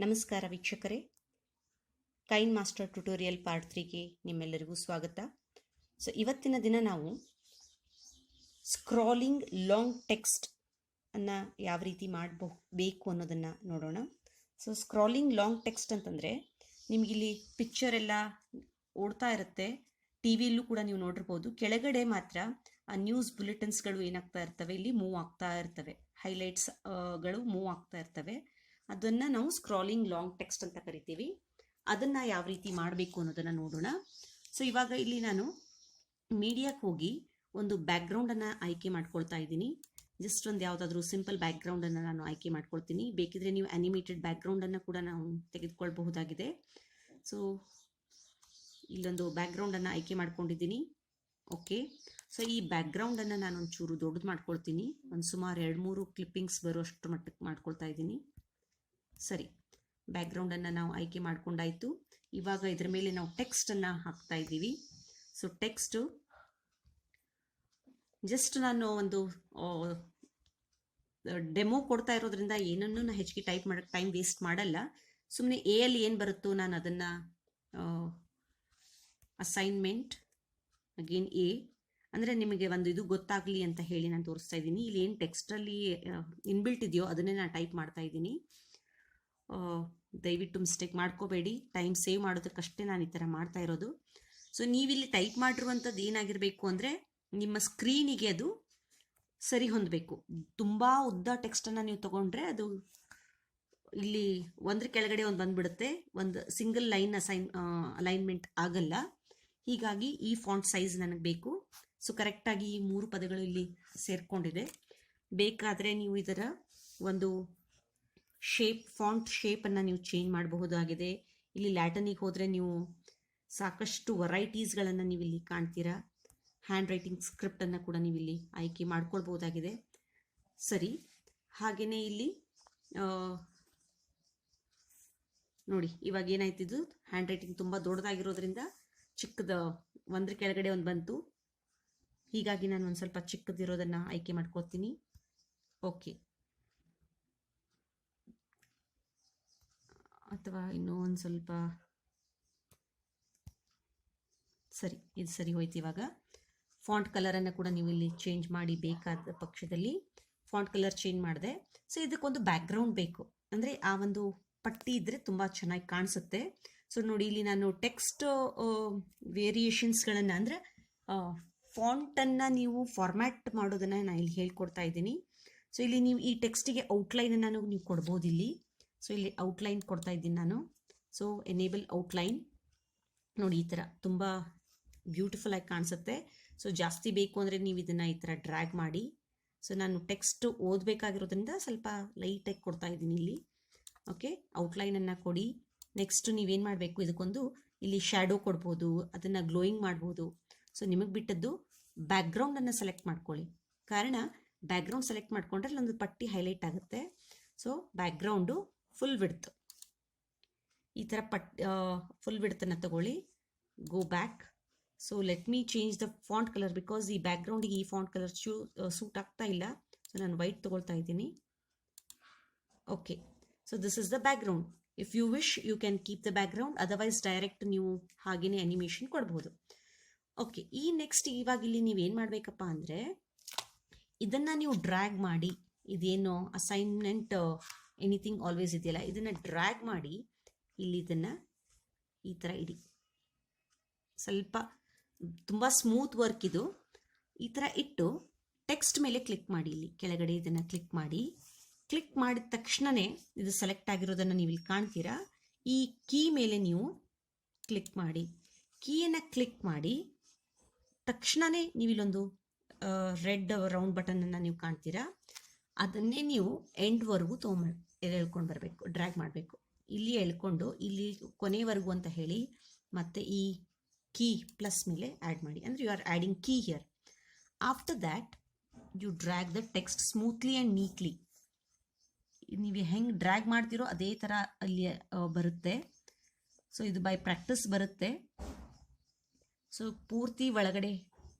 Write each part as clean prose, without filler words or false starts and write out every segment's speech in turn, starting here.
ನಮಸ್ಕಾರ ವೀಕ್ಷಕರೇ, ಕೈನ್ master tutorial part 3ಗೆ ನಿಮ್ಮೆಲ್ಲರಿಗೂ ಸ್ವಾಗತ. ಸೊ ಇವತ್ತಿನ ದಿನ ನಾವು ಸ್ಕ್ರಾಲಿಂಗ್ ಲಾಂಗ್ ಟೆಕ್ಸ್ಟ್ ಅನ್ನು ಯಾವ ರೀತಿ ಮಾಡಬೇಕು ಅನ್ನೋದನ್ನು ನೋಡೋಣ. ಸೊ ಸ್ಕ್ರಾಲಿಂಗ್ ಲಾಂಗ್ ಟೆಕ್ಸ್ಟ್ ಅಂತಂದರೆ ನಿಮಗಿಲ್ಲಿ ಪಿಕ್ಚರ್ ಎಲ್ಲ ಓಡ್ತಾ ಇರುತ್ತೆ, ಟಿ ವಿಯಲ್ಲೂ ಕೂಡ ನೀವು ನೋಡಿರ್ಬೋದು. ಕೆಳಗಡೆ ಮಾತ್ರ ಆ ನ್ಯೂಸ್ ಬುಲೆಟಿನ್ಸ್ಗಳು ಏನಾಗ್ತಾ ಇರ್ತವೆ, ಇಲ್ಲಿ ಮೂವ್ ಆಗ್ತಾ ಇರ್ತವೆ, ಹೈಲೈಟ್ಸ್ಗಳು ಮೂವ್ ಆಗ್ತಾ ಇರ್ತವೆ. ಅದನ್ನು ನಾವು ಸ್ಕ್ರಾಲಿಂಗ್ ಲಾಂಗ್ ಟೆಕ್ಸ್ಟ್ ಅಂತ ಕರಿತೀವಿ. ಅದನ್ನು ಯಾವ ರೀತಿ ಮಾಡಬೇಕು ಅನ್ನೋದನ್ನು ನೋಡೋಣ. ಸೊ ಇವಾಗ ಇಲ್ಲಿ ನಾನು ಮೀಡಿಯಾಕ್ಕೆ ಹೋಗಿ ಒಂದು ಬ್ಯಾಕ್ಗ್ರೌಂಡನ್ನು ಆಯ್ಕೆ ಮಾಡ್ಕೊಳ್ತಾ ಇದ್ದೀನಿ. ಜಸ್ಟ್ ಒಂದು ಯಾವುದಾದ್ರೂ ಸಿಂಪಲ್ ಬ್ಯಾಕ್ಗ್ರೌಂಡನ್ನು ನಾನು ಆಯ್ಕೆ ಮಾಡ್ಕೊಳ್ತೀನಿ. ಬೇಕಿದ್ರೆ ನೀವು ಅನಿಮೇಟೆಡ್ ಬ್ಯಾಕ್ಗ್ರೌಂಡನ್ನು ಕೂಡ ನಾವು ತೆಗೆದುಕೊಳ್ಬಹುದಾಗಿದೆ. ಸೊ ಇಲ್ಲೊಂದು ಬ್ಯಾಕ್ಗ್ರೌಂಡನ್ನು ಆಯ್ಕೆ ಮಾಡ್ಕೊಂಡಿದ್ದೀನಿ. ಓಕೆ, ಸೊ ಈ ಬ್ಯಾಕ್ಗ್ರೌಂಡನ್ನು ನಾನು ಒಂಚೂರು ದೊಡ್ಡದು ಮಾಡ್ಕೊಳ್ತೀನಿ. ಒಂದು ಸುಮಾರು 2-3 ಕ್ಲಿಪ್ಪಿಂಗ್ಸ್ ಬರುವಷ್ಟು ಮಟ್ಟಕ್ಕೆ ಮಾಡ್ಕೊಳ್ತಾ ಇದ್ದೀನಿ. ಸರಿ, ಬ್ಯಾಕ್ಗ್ರೌಂಡನ್ನು ನಾವು ಆಯ್ಕೆ ಮಾಡ್ಕೊಂಡಾಯಿತು. ಇವಾಗ ಇದರ ಮೇಲೆ ನಾವು ಟೆಕ್ಸ್ಟನ್ನು ಹಾಕ್ತಾ ಇದ್ದೀವಿ. ಸೊ ಟೆಕ್ಸ್ಟು ಜಸ್ಟ್ ನಾನು ಒಂದು ಡೆಮೋ ಕೊಡ್ತಾ ಇರೋದ್ರಿಂದ ಏನನ್ನೂ ನಾನು ಹೆಚ್ಚಿಗೆ ಟೈಪ್ ಮಾಡೋಕ್ಕೆ ಟೈಮ್ ವೇಸ್ಟ್ ಮಾಡಲ್ಲ. ಸುಮ್ಮನೆ ಎಲ್ಲಿ ಏನು ಬರುತ್ತೋ ನಾನು ಅದನ್ನು ಅಸೈನ್ಮೆಂಟ್ ಅಗೇನ್ ಎ ಅಂದರೆ ನಿಮಗೆ ಒಂದು ಇದು ಗೊತ್ತಾಗಲಿ ಅಂತ ಹೇಳಿ ನಾನು ತೋರಿಸ್ತಾ ಇದ್ದೀನಿ. ಇಲ್ಲಿ ಏನು ಟೆಕ್ಸ್ಟಲ್ಲಿ ಇನ್ಬಿಲ್ಟ್ ಇದೆಯೋ ಅದನ್ನೇ ನಾನು ಟೈಪ್ ಮಾಡ್ತಾ ಇದ್ದೀನಿ. ದಯವಿಟ್ಟು ಮಿಸ್ಟೇಕ್ ಮಾಡ್ಕೋಬೇಡಿ, ಟೈಮ್ ಸೇವ್ ಮಾಡೋದಕ್ಕಷ್ಟೇ ನಾನು ಈ ಥರ ಮಾಡ್ತಾ ಇರೋದು. ಸೊ ನೀವಿಲ್ಲಿ ಟೈಪ್ ಮಾಡಿರುವಂಥದ್ದು ಏನಾಗಿರಬೇಕು ಅಂದರೆ ನಿಮ್ಮ ಸ್ಕ್ರೀನಿಗೆ ಅದು ಸರಿ ಹೊಂದಬೇಕು. ತುಂಬ ಉದ್ದ ಟೆಕ್ಸ್ಟನ್ನು ನೀವು ತೊಗೊಂಡ್ರೆ ಅದು ಇಲ್ಲಿ ಒಂದ್ರ ಕೆಳಗಡೆ ಒಂದು ಬಂದುಬಿಡುತ್ತೆ, ಒಂದು ಸಿಂಗಲ್ ಲೈನ್ ಅಲೈನ್ಮೆಂಟ್ ಆಗಲ್ಲ. ಹೀಗಾಗಿ ಈ ಫಾಂಟ್ ಸೈಜ್ ನನಗೆ ಬೇಕು. ಸೊ ಕರೆಕ್ಟಾಗಿ ಈ 3 ಪದಗಳು ಇಲ್ಲಿ ಸೇರಿಕೊಂಡಿದೆ. ಬೇಕಾದರೆ ನೀವು ಇದರ ಒಂದು ಫಾಂಟ್ ಶೇಪನ್ನು ನೀವು ಚೇಂಜ್ ಮಾಡಬಹುದಾಗಿದೆ. ಇಲ್ಲಿ ಲ್ಯಾಟನಿಗೆ ಹೋದರೆ ನೀವು ಸಾಕಷ್ಟು ವೆರೈಟೀಸ್ಗಳನ್ನು ನೀವು ಇಲ್ಲಿ ಕಾಣ್ತೀರಾ. ಹ್ಯಾಂಡ್ ರೈಟಿಂಗ್ ಸ್ಕ್ರಿಪ್ಟನ್ನು ಕೂಡ ನೀವು ಇಲ್ಲಿ ಆಯ್ಕೆ ಮಾಡ್ಕೊಳ್ಬಹುದಾಗಿದೆ. ಸರಿ, ಹಾಗೆಯೇ ಇಲ್ಲಿ ನೋಡಿ, ಇವಾಗ ಏನಾಯ್ತಿದ್ದು, ಹ್ಯಾಂಡ್ ರೈಟಿಂಗ್ ತುಂಬ ದೊಡ್ಡದಾಗಿರೋದ್ರಿಂದ ಚಿಕ್ಕದ ಒಂದ್ರ ಕೆಳಗಡೆ ಒಂದು ಬಂತು. ಹೀಗಾಗಿ ನಾನು ಒಂದು ಸ್ವಲ್ಪ ಚಿಕ್ಕದಿರೋದನ್ನು ಆಯ್ಕೆ ಮಾಡ್ಕೊಳ್ತೀನಿ. ಓಕೆ, ಅಥವಾ ಇನ್ನೂ ಒಂದು ಸ್ವಲ್ಪ ಸರಿ, ಇದು ಸರಿ ಹೋಯ್ತು. ಇವಾಗ ಫಾಂಟ್ ಕಲರನ್ನು ಕೂಡ ನೀವು ಇಲ್ಲಿ ಚೇಂಜ್ ಮಾಡಿ, ಬೇಕಾದ ಪಕ್ಷದಲ್ಲಿ ಫಾಂಟ್ ಕಲರ್ ಚೇಂಜ್ ಮಾಡಿದೆ. ಸೊ ಇದಕ್ಕೊಂದು ಬ್ಯಾಕ್ಗ್ರೌಂಡ್ ಬೇಕು, ಅಂದರೆ ಆ ಒಂದು ಪಟ್ಟಿ ಇದ್ದರೆ ತುಂಬ ಚೆನ್ನಾಗಿ ಕಾಣಿಸುತ್ತೆ. ಸೊ ನೋಡಿ, ಇಲ್ಲಿ ನಾನು ಟೆಕ್ಸ್ಟ್ ವೇರಿಯೇಷನ್ಸ್ಗಳನ್ನು ಅಂದರೆ ಫಾಂಟನ್ನು ನೀವು ಫಾರ್ಮ್ಯಾಟ್ ಮಾಡೋದನ್ನು ನಾನು ಇಲ್ಲಿ ಹೇಳ್ಕೊಡ್ತಾ ಇದ್ದೀನಿ. ಸೊ ಇಲ್ಲಿ ನೀವು ಈ ಟೆಕ್ಸ್ಟಿಗೆ ಔಟ್ಲೈನನ್ನು ನೀವು ಕೊಡ್ಬೋದು ಇಲ್ಲಿ. ಸೊ ಇಲ್ಲಿ ಔಟ್ಲೈನ್ ಕೊಡ್ತಾ ಇದ್ದೀನಿ ನಾನು. ಸೊ ಎನೇಬಲ್ ಔಟ್ಲೈನ್ ನೋಡಿ, ಈ ಥರ ತುಂಬ ಬ್ಯೂಟಿಫುಲ್ ಆಗಿ ಕಾಣಿಸುತ್ತೆ. ಸೊ ಜಾಸ್ತಿ ಬೇಕು ಅಂದರೆ ನೀವು ಇದನ್ನು ಈ ಥರ ಡ್ರ್ಯಾಗ್ ಮಾಡಿ. ಸೊ ನಾನು ಟೆಕ್ಸ್ಟ್ ಓದಬೇಕಾಗಿರೋದ್ರಿಂದ ಸ್ವಲ್ಪ ಲೈಟಾಗಿ ಕೊಡ್ತಾ ಇದ್ದೀನಿ ಇಲ್ಲಿ. ಓಕೆ, ಔಟ್ಲೈನನ್ನು ಕೊಡಿ. ನೆಕ್ಸ್ಟ್ ನೀವೇನು ಮಾಡಬೇಕು, ಇದಕ್ಕೊಂದು ಇಲ್ಲಿ ಶ್ಯಾಡೋ ಕೊಡ್ಬೋದು, ಅದನ್ನು ಗ್ಲೋಯಿಂಗ್ ಮಾಡ್ಬೋದು. ಸೊ ನಿಮಗೆ ಬಿಟ್ಟದ್ದು ಬ್ಯಾಕ್ಗ್ರೌಂಡನ್ನು ಸೆಲೆಕ್ಟ್ ಮಾಡ್ಕೊಳ್ಳಿ. ಕಾರಣ ಬ್ಯಾಕ್ಗ್ರೌಂಡ್ ಸೆಲೆಕ್ಟ್ ಮಾಡಿಕೊಂಡ್ರೆ ಅಲ್ಲೊಂದು ಪಟ್ಟಿ ಹೈಲೈಟ್ ಆಗುತ್ತೆ. ಸೊ ಬ್ಯಾಕ್ಗ್ರೌಂಡು ಫುಲ್ ವಿಡ್ತ್, ಈ ಥರ ಫುಲ್ ವಿಡ್ತನ್ನು ತಗೊಳ್ಳಿ. Go back. So let me change the font colour because ಈ ಬ್ಯಾಕ್ಗ್ರೌಂಡಿಗೆ ಈ ಫಾಂಟ್ ಕಲರ್ ಸೂಟ್ ಆಗ್ತಾ ಇಲ್ಲ. ಸೊ ನಾನು ವೈಟ್ ತಗೊಳ್ತಾ ಇದ್ದೀನಿ. Okay, so this is the background. If you wish you can keep the background, otherwise direct ನೀವು ಹಾಗೇನೆ animation ಕೊಡ್ಬೋದು. ಓಕೆ, ಈ ನೆಕ್ಸ್ಟ್ ಇವಾಗ ಇಲ್ಲಿ ನೀವೇನು ಮಾಡಬೇಕಪ್ಪ ಅಂದರೆ ಇದನ್ನು ನೀವು ಡ್ರ್ಯಾಗ್ ಮಾಡಿ. ಇದೇನು ಅಸೈನ್ಮೆಂಟ್ ಎನಿಥಿಂಗ್ ಆಲ್ವೇಸ್ ಇದೆಯಲ್ಲ, ಇದನ್ನು ಡ್ರ್ಯಾಗ್ ಮಾಡಿ ಇಲ್ಲಿ ಇದನ್ನು ಈ ಥರ ಇಡಿ. ಸ್ವಲ್ಪ ತುಂಬ ಸ್ಮೂತ್ ವರ್ಕ್ ಇದು. ಈ ಥರ ಇಟ್ಟು ಟೆಕ್ಸ್ಟ್ ಮೇಲೆ ಕ್ಲಿಕ್ ಮಾಡಿ. ಇಲ್ಲಿ ಕೆಳಗಡೆ ಇದನ್ನು ಕ್ಲಿಕ್ ಮಾಡಿ. ಕ್ಲಿಕ್ ಮಾಡಿದ ತಕ್ಷಣವೇ ಇದು ಸೆಲೆಕ್ಟ್ ಆಗಿರೋದನ್ನು ನೀವು ಇಲ್ಲಿ ಕಾಣ್ತೀರಾ. ಈ ಕೀ ಮೇಲೆ ನೀವು ಕ್ಲಿಕ್ ಮಾಡಿ. ಕೀಯನ್ನು ಕ್ಲಿಕ್ ಮಾಡಿ ತಕ್ಷಣವೇ ನೀವು ಇಲ್ಲೊಂದು ರೆಡ್ ರೌಂಡ್ ಬಟನನ್ನು ನೀವು ಕಾಣ್ತೀರಾ. ಅದನ್ನೇ ನೀವು ಎಂಡ್ವರೆಗೂ ಎಳ್ಕೊಂಡು ಬರಬೇಕು, ಡ್ರ್ಯಾಗ್ ಮಾಡಬೇಕು. ಇಲ್ಲಿ ಎಳ್ಕೊಂಡು ಇಲ್ಲಿ ಕೊನೆವರೆಗೂ ಅಂತ ಹೇಳಿ ಮತ್ತೆ ಈ ಕೀ ಪ್ಲಸ್ ಮೇಲೆ ಆ್ಯಡ್ ಮಾಡಿ. ಅಂದರೆ you are adding key here. After that you drag the text smoothly and neatly. ನೀವು ಹೆಂಗೆ ಡ್ರ್ಯಾಗ್ ಮಾಡ್ತೀರೋ ಅದೇ ಥರ ಅಲ್ಲಿ ಬರುತ್ತೆ. ಸೊ ಇದು ಬೈ ಪ್ರಾಕ್ಟೀಸ್ ಬರುತ್ತೆ. ಸೊ ಪೂರ್ತಿ ಒಳಗಡೆ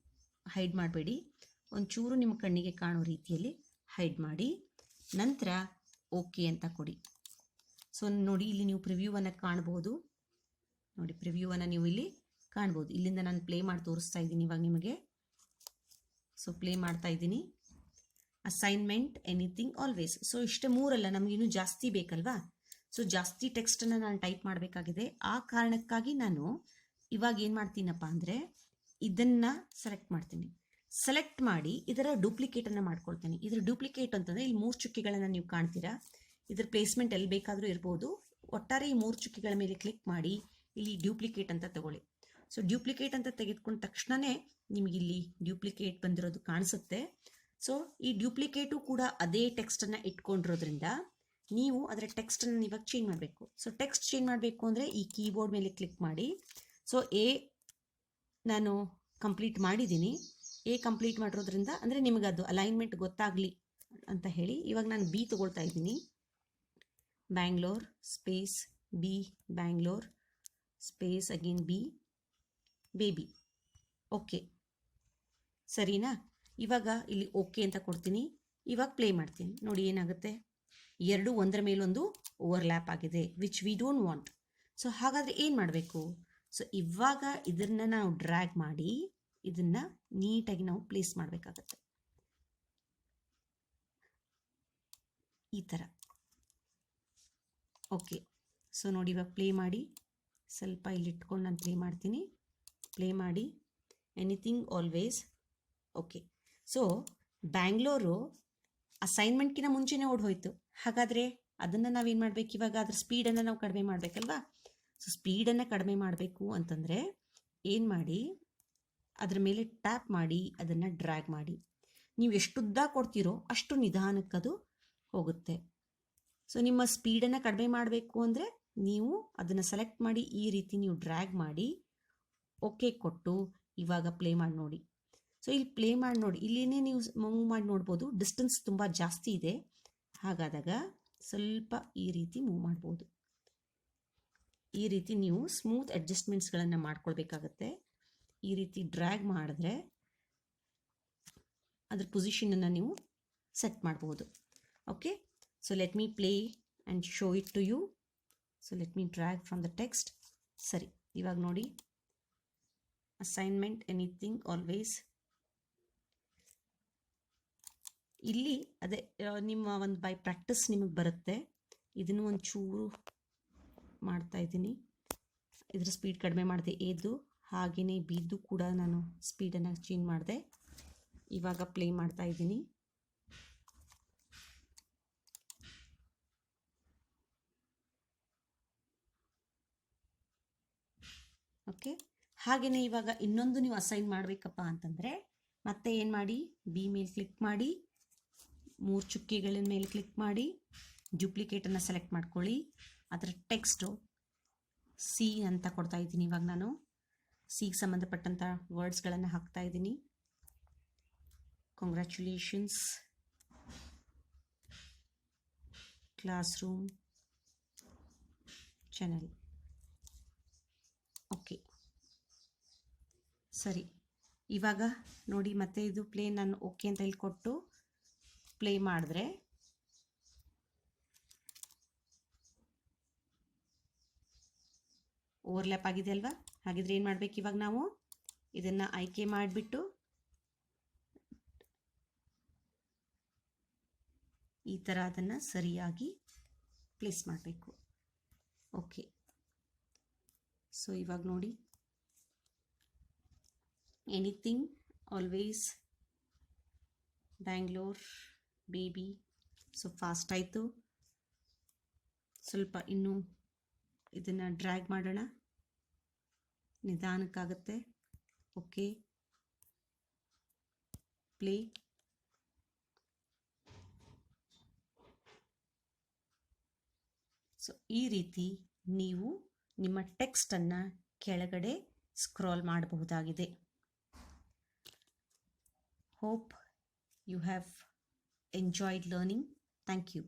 ಹೈಡ್ ಮಾಡಬೇಡಿ, ಒಂಚೂರು ನಿಮ್ಮ ಕಣ್ಣಿಗೆ ಕಾಣೋ ರೀತಿಯಲ್ಲಿ ಹೈಡ್ ಮಾಡಿ. ನಂತರ ಓಕೆ ಅಂತ ಕೊಡಿ. ಸೊ ನೋಡಿ ಇಲ್ಲಿ ನೀವು ಪ್ರಿವ್ಯೂವನ್ನು ಕಾಣ್ಬೋದು. ನೋಡಿ ಪ್ರಿವ್ಯೂವನ್ನು ನೀವು ಇಲ್ಲಿ ಕಾಣ್ಬೋದು. ಇಲ್ಲಿಂದ ನಾನು ಪ್ಲೇ ಮಾಡಿ ತೋರಿಸ್ತಾ ಇದ್ದೀನಿ ಇವಾಗ ನಿಮಗೆ. ಸೊ ಪ್ಲೇ ಮಾಡ್ತಾ ಇದ್ದೀನಿ. Assignment, anything, always. ಸೊ ಇಷ್ಟೇ ಮೂರಲ್ಲ, ನಮಗಿನ್ನೂ ಜಾಸ್ತಿ ಬೇಕಲ್ವಾ. ಸೊ ಜಾಸ್ತಿ ಟೆಕ್ಸ್ಟನ್ನು ನಾನು ಟೈಪ್ ಮಾಡಬೇಕಾಗಿದೆ. ಆ ಕಾರಣಕ್ಕಾಗಿ ನಾನು ಇವಾಗ ಏನು ಮಾಡ್ತೀನಪ್ಪ ಅಂದರೆ ಇದನ್ನು ಸೆಲೆಕ್ಟ್ ಮಾಡ್ತೀನಿ. ಸೆಲೆಕ್ಟ್ ಮಾಡಿ ಇದರ ಡೂಪ್ಲಿಕೇಟನ್ನು ಮಾಡ್ಕೊಳ್ತೀನಿ. ಇದರ ಡೂಪ್ಲಿಕೇಟ್ ಅಂತಂದರೆ ಇಲ್ಲಿ 3 ಚುಕ್ಕಿಗಳನ್ನು ನೀವು ಕಾಣ್ತೀರಾ. ಇದರ ಪ್ಲೇಸ್ಮೆಂಟ್ ಎಲ್ಲಿ ಬೇಕಾದರೂ ಇರ್ಬೋದು. ಒಟ್ಟಾರೆ ಈ 3 ಚುಕ್ಕಿಗಳ ಮೇಲೆ ಕ್ಲಿಕ್ ಮಾಡಿ ಇಲ್ಲಿ ಡ್ಯೂಪ್ಲಿಕೇಟ್ ಅಂತ ತಗೊಳ್ಳಿ. ಸೊ ಡ್ಯೂಪ್ಲಿಕೇಟ್ ಅಂತ ತೆಗೆದುಕೊಂಡ ತಕ್ಷಣವೇ ನಿಮಗಿಲ್ಲಿ ಡ್ಯೂಪ್ಲಿಕೇಟ್ ಬಂದಿರೋದು ಕಾಣಿಸುತ್ತೆ. ಸೊ ಈ ಡ್ಯೂಪ್ಲಿಕೇಟು ಕೂಡ ಅದೇ ಟೆಕ್ಸ್ಟನ್ನು ಇಟ್ಕೊಂಡಿರೋದ್ರಿಂದ ನೀವು ಅದರ ಟೆಕ್ಸ್ಟನ್ನು ಇವಾಗ ಚೇಂಜ್ ಮಾಡಬೇಕು. ಸೊ ಟೆಕ್ಸ್ಟ್ ಚೇಂಜ್ ಮಾಡಬೇಕು ಅಂದರೆ ಈ ಕೀಬೋರ್ಡ್ ಮೇಲೆ ಕ್ಲಿಕ್ ಮಾಡಿ. ಸೊ ನಾನು ಕಂಪ್ಲೀಟ್ ಮಾಡಿದ್ದೀನಿ. ಕಂಪ್ಲೀಟ್ ಮಾಡಿರೋದ್ರಿಂದ ಅಂದರೆ ನಿಮಗೆ ಅದು ಅಲೈನ್ಮೆಂಟ್ ಗೊತ್ತಾಗಲಿ ಅಂತ ಹೇಳಿ ಇವಾಗ ನಾನು ಬಿ ತೊಗೊಳ್ತಾ ಇದ್ದೀನಿ. Bangalore space B, Bangalore space again B, baby. Okay ಸರಿನಾ? ಇವಾಗ ಇಲ್ಲಿ ಓಕೆ ಅಂತ ಕೊಡ್ತೀನಿ. ಇವಾಗ ಪ್ಲೇ ಮಾಡ್ತೀನಿ. ನೋಡಿ ಏನಾಗುತ್ತೆ, ಎರಡು ಒಂದರ ಮೇಲೊಂದು ಓವರ್ಲ್ಯಾಪ್ ಆಗಿದೆ, which we don't want. So ಹಾಗಾದರೆ ಏನು ಮಾಡಬೇಕು? ಸೊ ಇವಾಗ ಇದನ್ನು ನಾವು ಡ್ರ್ಯಾಗ್ ಮಾಡಿ ಇದನ್ನು ನೀಟಾಗಿ ನಾವು ಪ್ಲೇಸ್ ಮಾಡಬೇಕಾಗತ್ತೆ ಈ ಥರ. ಓಕೆ ಸೊ ನೋಡಿ ಇವಾಗ ಪ್ಲೇ ಮಾಡಿ. ಸ್ವಲ್ಪ ಇಲ್ಲಿ ಇಟ್ಕೊಂಡು ನಾನು ಪ್ಲೇ ಮಾಡ್ತೀನಿ. ಪ್ಲೇ ಮಾಡಿ. Anything, always. Okay so Bangalore ಅಸೈನ್ಮೆಂಟ್ಗಿಂತ ಮುಂಚೆನೇ ಓಡೋಯ್ತು. ಹಾಗಾದರೆ ಅದನ್ನು ನಾವೇನು ಮಾಡಬೇಕು ಇವಾಗ? ಅದ್ರ ಸ್ಪೀಡನ್ನು ನಾವು ಕಡಿಮೆ ಮಾಡಬೇಕಲ್ವಾ? ಸೊ ಸ್ಪೀಡನ್ನು ಕಡಿಮೆ ಮಾಡಬೇಕು ಅಂತಂದರೆ ಏನು ಮಾಡಿ, ಅದರ ಮೇಲೆ ಟ್ಯಾಪ್ ಮಾಡಿ ಅದನ್ನು ಡ್ರ್ಯಾಗ್ ಮಾಡಿ. ನೀವು ಎಷ್ಟು ಉದ್ದ ಕೊಡ್ತೀರೋ ಅಷ್ಟು ನಿಧಾನಕ್ಕದು ಹೋಗುತ್ತೆ. ಸೊ ನಿಮ್ಮ ಸ್ಪೀಡನ್ನು ಕಡಿಮೆ ಮಾಡಬೇಕು ಅಂದರೆ ನೀವು ಅದನ್ನು ಸೆಲೆಕ್ಟ್ ಮಾಡಿ ಈ ರೀತಿ ನೀವು ಡ್ರ್ಯಾಗ್ ಮಾಡಿ ಓಕೆ ಕೊಟ್ಟು ಇವಾಗ ಪ್ಲೇ ಮಾಡಿ ನೋಡಿ. ಸೊ ಇಲ್ಲಿ ಪ್ಲೇ ಮಾಡಿ ನೋಡಿ, ಇಲ್ಲಿನೇ ನೀವು ಮೂವ್ ಮಾಡಿ ನೋಡ್ಬೋದು. ಡಿಸ್ಟೆನ್ಸ್ ತುಂಬ ಜಾಸ್ತಿ ಇದೆ. ಹಾಗಾದಾಗ ಸ್ವಲ್ಪ ಈ ರೀತಿ ಮೂವ್ ಮಾಡ್ಬೋದು. ಈ ರೀತಿ ನೀವು ಸ್ಮೂತ್ ಅಡ್ಜಸ್ಟ್ಮೆಂಟ್ಸ್ಗಳನ್ನು ಮಾಡ್ಕೊಳ್ಬೇಕಾಗತ್ತೆ. ಈ ರೀತಿ ಡ್ರ್ಯಾಗ್ ಮಾಡಿದ್ರೆ ಅದ್ರ ಪೊಸಿಷನನ್ನು ನೀವು ಸೆಟ್ ಮಾಡ್ಬೋದು. Okay so let me play and show it to you. So let me drag from the text. ಸರಿ, ಇವಾಗ ನೋಡಿ ಅಸೈನ್ಮೆಂಟ್, ಎನಿಥಿಂಗ್, ಆಲ್ವೇಸ್. ಇಲ್ಲಿ ಅದೇ ನಿಮ್ಮ ಒಂದು ಬೈ ಪ್ರಾಕ್ಟಿಸ್ ನಿಮಗೆ ಬರುತ್ತೆ. ಇದನ್ನು ಒಂಚೂರು ಮಾಡ್ತಾ ಇದ್ದೀನಿ. ಇದರ ಸ್ಪೀಡ್ ಕಡಿಮೆ ಮಾಡಿದೆ ಎದು, ಹಾಗೆಯೇ ಬಿದ್ದು ಕೂಡ ನಾನು ಸ್ಪೀಡನ್ನು ಚೇಂಜ್ ಮಾಡಿದೆ. ಇವಾಗ ಪ್ಲೇ ಮಾಡ್ತಾ ಇದ್ದೀನಿ. ಓಕೆ ಹಾಗೆಯೇ ಇವಾಗ ಇನ್ನೊಂದು ನೀವು ಅಸೈನ್ ಮಾಡಬೇಕಪ್ಪ ಅಂತಂದರೆ ಮತ್ತೆ ಏನು ಮಾಡಿ, ಬಿ ಮೇಲೆ ಕ್ಲಿಕ್ ಮಾಡಿ, 3 ಚುಕ್ಕಿಗಳ ಮೇಲೆ ಕ್ಲಿಕ್ ಮಾಡಿ, ಡ್ಯೂಪ್ಲಿಕೇಟನ್ನು ಸೆಲೆಕ್ಟ್ ಮಾಡ್ಕೊಳ್ಳಿ. ಅದರ ಟೆಕ್ಸ್ಟು ಸಿ ಅಂತ ಕೊಡ್ತಾ ಇದ್ದೀನಿ. ಇವಾಗ ನಾನು ಸಿಗೆ ಸಂಬಂಧಪಟ್ಟಂಥ ವರ್ಡ್ಸ್ಗಳನ್ನು ಹಾಕ್ತಾ ಇದ್ದೀನಿ. Congratulations, class room, channel. Okay ಸರಿ, ಇವಾಗ ನೋಡಿ ಮತ್ತೆ ಇದು ಪ್ಲೇ ನಾನು ಓಕೆ ಅಂತ ಇಲ್ಲಿ ಕೊಟ್ಟು ಪ್ಲೇ ಮಾಡಿದ್ರೆ ಓವರ್ಲ್ಯಾಪ್ ಆಗಿದೆ ಅಲ್ವಾ? ಹಾಗಿದ್ರೆ ಏನು ಮಾಡಬೇಕು ಇವಾಗ ನಾವು ಇದನ್ನು ಆಯ್ಕೆ ಮಾಡಿಬಿಟ್ಟು ಈ ಥರ ಅದನ್ನು ಸರಿಯಾಗಿ ಪ್ಲೇಸ್ ಮಾಡಬೇಕು. ಓಕೆ ಸೊ ಇವಾಗ ನೋಡಿ anything, always, Bangalore, baby. So fast ಆಯಿತು. ಸ್ವಲ್ಪ ಇನ್ನೂ ಇದನ್ನು ಡ್ರ್ಯಾಗ್ ಮಾಡೋಣ, ನಿಧಾನಕ್ಕಾಗುತ್ತೆ. Okay play. ಸೊ ಈ ರೀತಿ ನೀವು ನಿಮ್ಮ ಟೆಕ್ಸ್ಟನ್ನು ಕೆಳಗಡೆ ಸ್ಕ್ರಾಲ್ ಮಾಡಬಹುದಾಗಿದೆ. Hope you have enjoyed learning. Thank you.